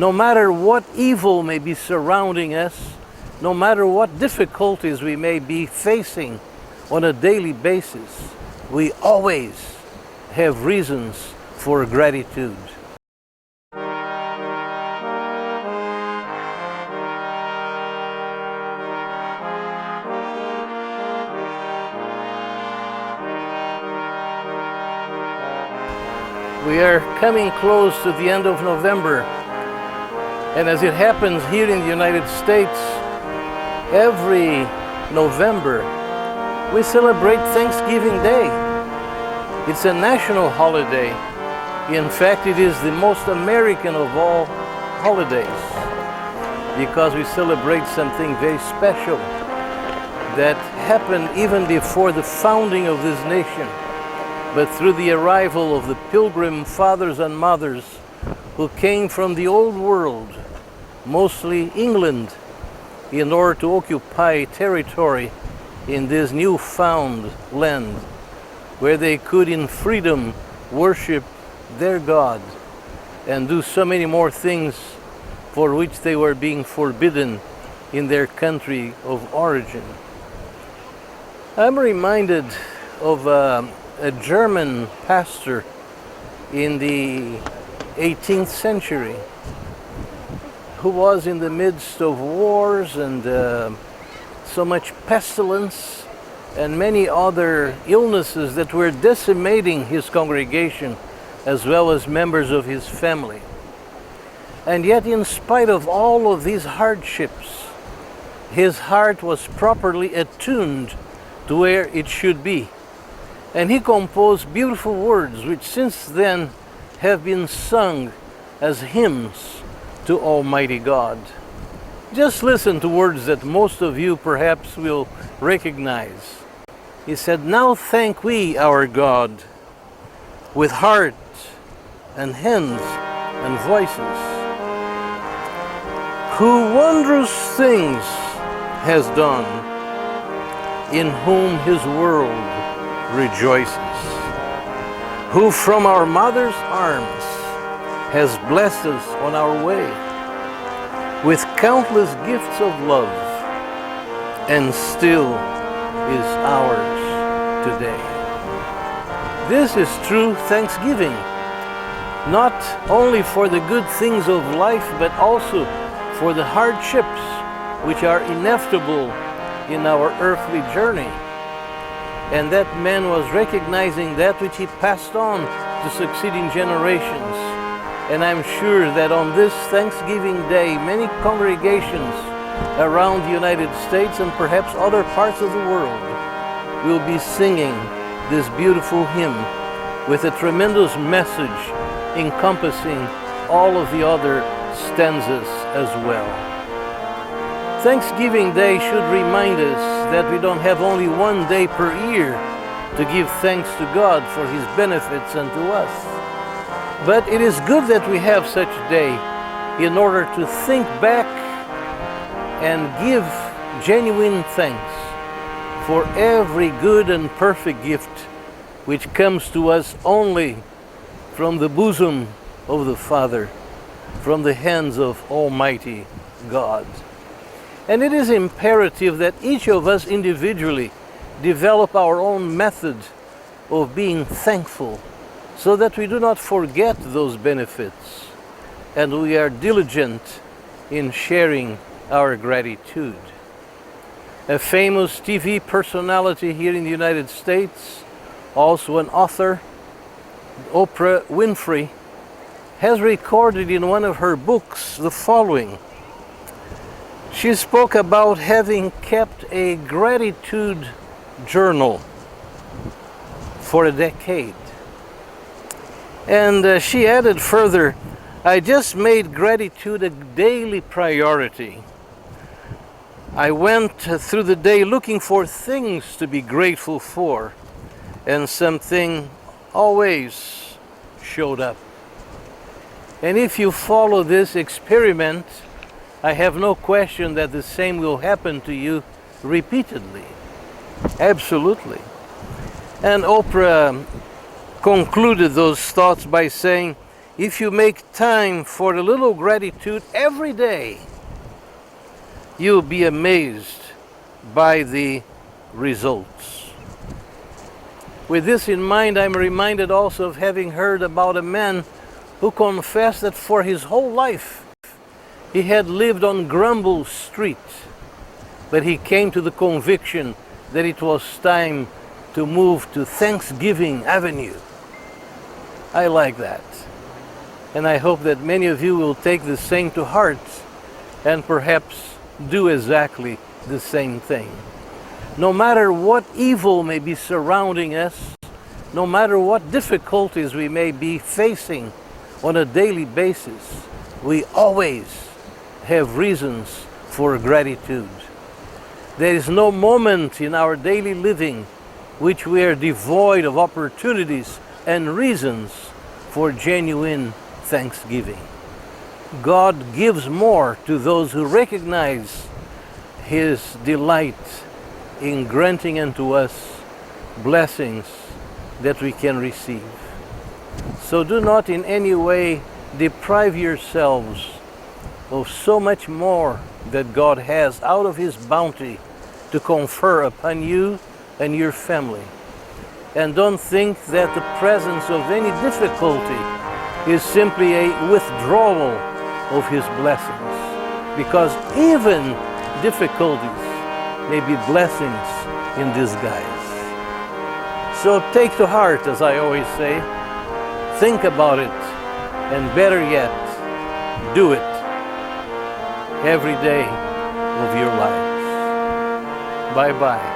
No matter what evil may be surrounding us, no matter what difficulties we may be facing on a daily basis, we always have reasons for gratitude. We are coming close to the end of November, and as it happens here in the United States, every November we celebrate Thanksgiving Day. It's a national holiday. In fact, it is the most American of all holidays because we celebrate something very special that happened even before the founding of this nation, but through the arrival of the Pilgrim fathers and mothers who came from the old world, mostly England, in order to occupy territory in this newfound land where they could in freedom worship their God and do so many more things for which they were being forbidden in their country of origin. I'm reminded of a German pastor in the 18th century who was in the midst of wars and so much pestilence and many other illnesses that were decimating his congregation as well as members of his family. And yet, in spite of all of these hardships, his heart was properly attuned to where it should be. And he composed beautiful words which since then have been sung as hymns to Almighty God. Just listen to words that most of you perhaps will recognize. He said, "Now thank we our God with heart and hands and voices, who wondrous things has done, in whom his world rejoices, who from our mother's arms has blessed us on our way with countless gifts of love, and still is ours today." This is true thanksgiving, not only for the good things of life, but also for the hardships which are inevitable in our earthly journey. And that man was recognizing that which he passed on to succeeding generations. And I'm sure that on this Thanksgiving Day, many congregations around the United States and perhaps other parts of the world will be singing this beautiful hymn with a tremendous message encompassing all of the other stanzas as well. Thanksgiving Day should remind us that we don't have only one day per year to give thanks to God for His benefits and to us. But it is good that we have such a day in order to think back and give genuine thanks for every good and perfect gift which comes to us only from the bosom of the Father, from the hands of Almighty God. And it is imperative that each of us individually develop our own method of being thankful so that we do not forget those benefits and we are diligent in sharing our gratitude. A famous TV personality here in the United States, also an author, Oprah Winfrey, has recorded in one of her books the following. She spoke about having kept a gratitude journal for a decade. And she added further, "I just made gratitude a daily priority. I went through the day looking for things to be grateful for, and something always showed up." And if you follow this experiment, I have no question that the same will happen to you repeatedly. Absolutely. And Oprah concluded those thoughts by saying, if you make time for a little gratitude every day, you'll be amazed by the results. With this in mind, I'm reminded also of having heard about a man who confessed that for his whole life he had lived on Grumble Street, but he came to the conviction that it was time to move to Thanksgiving Avenue. I like that. And I hope that many of you will take the same to heart and perhaps do exactly the same thing. No matter what evil may be surrounding us, no matter what difficulties we may be facing on a daily basis, we always have reasons for gratitude. There is no moment in our daily living which we are devoid of opportunities and reasons for genuine thanksgiving. God gives more to those who recognize His delight in granting unto us blessings that we can receive. So do not in any way deprive yourselves of so much more that God has out of His bounty to confer upon you and your family. And don't think that the presence of any difficulty is simply a withdrawal of His blessings, because even difficulties may be blessings in disguise. So take to heart, as I always say, think about it, and better yet, do it every day of your lives. Bye-bye.